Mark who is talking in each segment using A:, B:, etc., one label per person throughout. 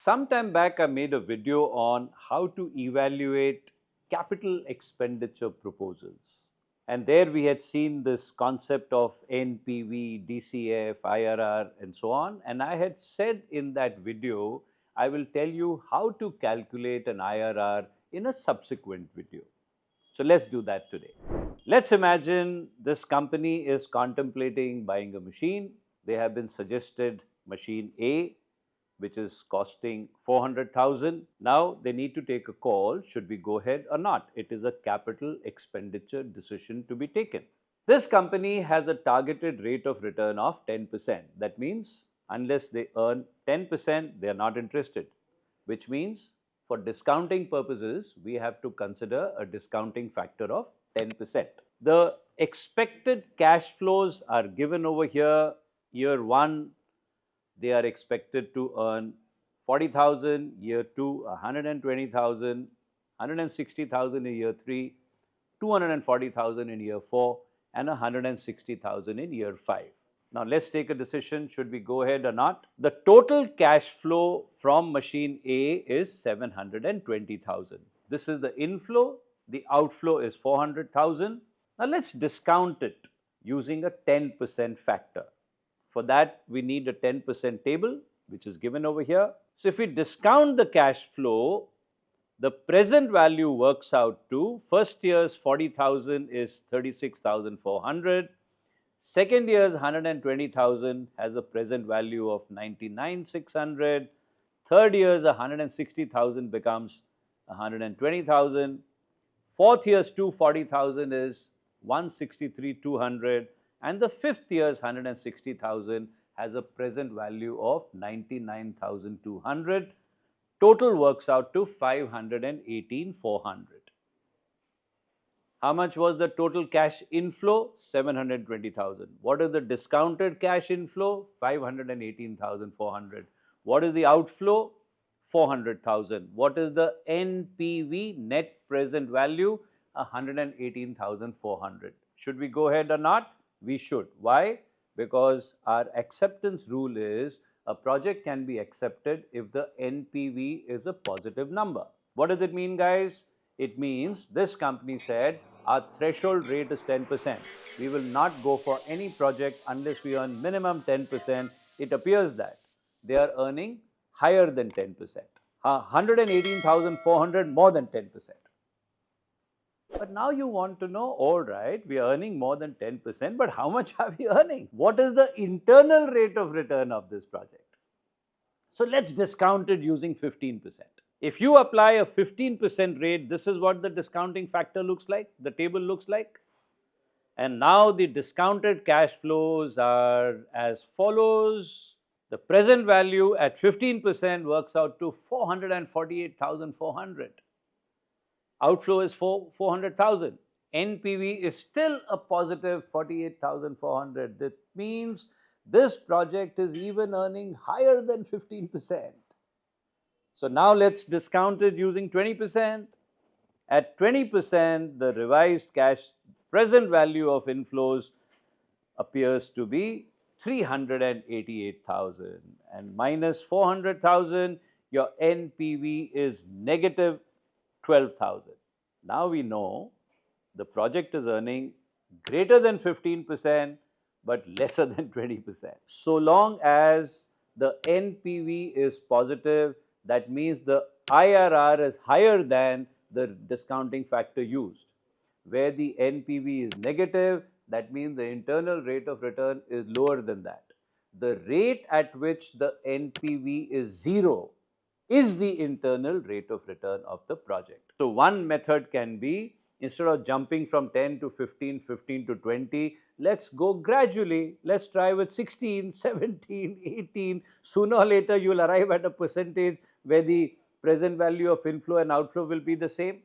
A: Some time back, I made a video on how to evaluate capital expenditure proposals. And there we had seen this concept of NPV, DCF, IRR, and so on. And I had said in that video, I will tell you how to calculate an IRR in a subsequent video. So let's do that today. Let's imagine this company is contemplating buying a machine. They have been suggested machine A, which is costing 400,000. Now they need to take a call, should we go ahead or not? It is a capital expenditure decision to be taken. This company has a targeted rate of return of 10%. That means unless they earn 10%, they are not interested, which means for discounting purposes, we have to consider a discounting factor of 10%. The expected cash flows are given over here. Year 1, they are expected to earn 40,000, year 2, 120,000, 160,000 in year 3, 240,000 in year 4, and 160,000 in year 5. Now let's take a decision, should we go ahead or not? The total cash flow from machine A is 720,000. This is the inflow, the outflow is 400,000. Now let's discount it using a 10% factor. For that, we need a 10% table, which is given over here. So if we discount the cash flow, the present value works out to first year's 40,000 is 36,400. Second year's 120,000 has a present value of 99,600. Third year's 160,000 becomes 120,000. Fourth year's 240,000 is 163,200. And the fifth year's 160,000 has a present value of 99,200. Total works out to 518,400. How much was the total cash inflow? 720,000. What is the discounted cash inflow? 518,400. What is the outflow? 400,000. What is the NPV, net present value? 118,400. Should we go ahead or not? We should. Why? Because our acceptance rule is a project can be accepted if the NPV is a positive number. What does it mean, guys? It means this company said our threshold rate is 10%. We will not go for any project unless we earn minimum 10%. It appears that they are earning higher than 10%. 118,400 more than 10%. But now you want to know, all right, we are earning more than 10%, but how much are we earning? What is the internal rate of return of this project? So let's discount it using 15%. If you apply a 15% rate, this is what the discounting factor looks like, the table looks like. And now the discounted cash flows are as follows. The present value at 15% works out to 448,400. Outflow is 400,000. NPV is still a positive 48,400. That means this project is even earning higher than 15%. So now let's discount it using 20%. At 20%, the revised cash present value of inflows appears to be 388,000, and minus 400,000, your NPV is negative 12,000. Now we know the project is earning greater than 15% but lesser than 20%. So long as the NPV is positive, that means the IRR is higher than the discounting factor used. Where the NPV is negative, that means the internal rate of return is lower than that. The rate at which the NPV is 0 is the internal rate of return of the project. So one method can be, instead of jumping from 10 to 15, 15 to 20, let's go gradually. Let's try with 16, 17, 18. Sooner or later, you will arrive at a percentage where the present value of inflow and outflow will be the same.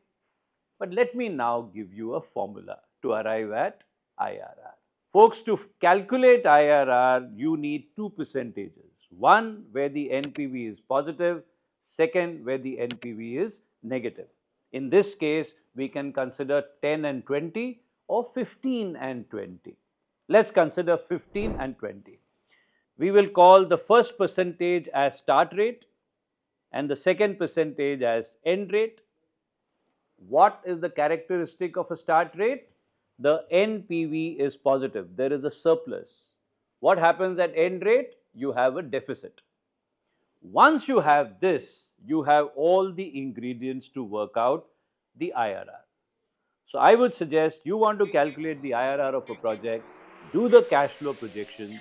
A: But let me now give you a formula to arrive at IRR. Folks, to calculate IRR, you need two percentages. One, where the NPV is positive. Second, where the NPV is negative. In this case, we can consider 10 and 20 or 15 and 20. Let's consider 15 and 20. We will call the first percentage as start rate and the second percentage as end rate. What is the characteristic of a start rate? The NPV is positive. There is a surplus. What happens at end rate? You have a deficit. Once you have this, you have all the ingredients to work out the IRR. So I would suggest you want to calculate the IRR of a project, do the cash flow projections,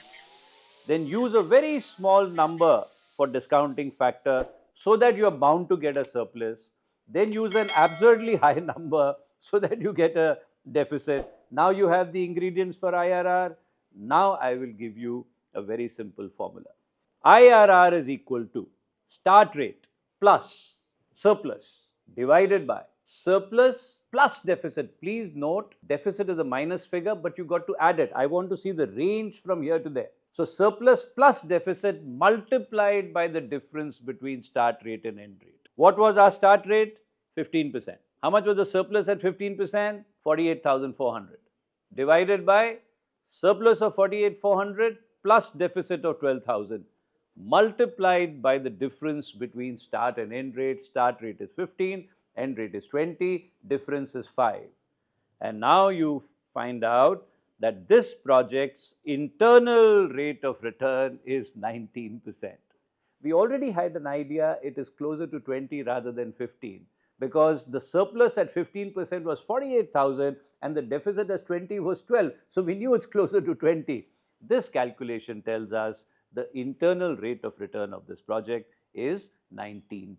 A: then use a very small number for discounting factor so that you are bound to get a surplus. Then use an absurdly high number so that you get a deficit. Now you have the ingredients for IRR. Now I will give you a very simple formula. IRR is equal to start rate plus surplus divided by surplus plus deficit. Please note, deficit is a minus figure, but you got to add it. I want to see the range from here to there. So surplus plus deficit multiplied by the difference between start rate and end rate. What was our start rate? 15%. How much was the surplus at 15%? 48,400. Divided by surplus of 48,400 plus deficit of 12,000 multiplied by the difference between start and end rate. Start rate is 15, end rate is 20, difference is 5. And now you find out that this project's internal rate of return is 19%. We already had an idea it is closer to 20 rather than 15 because the surplus at 15% was 48,000 and the deficit as 20 was 12. So we knew it's closer to 20. This calculation tells us the internal rate of return of this project is 19%.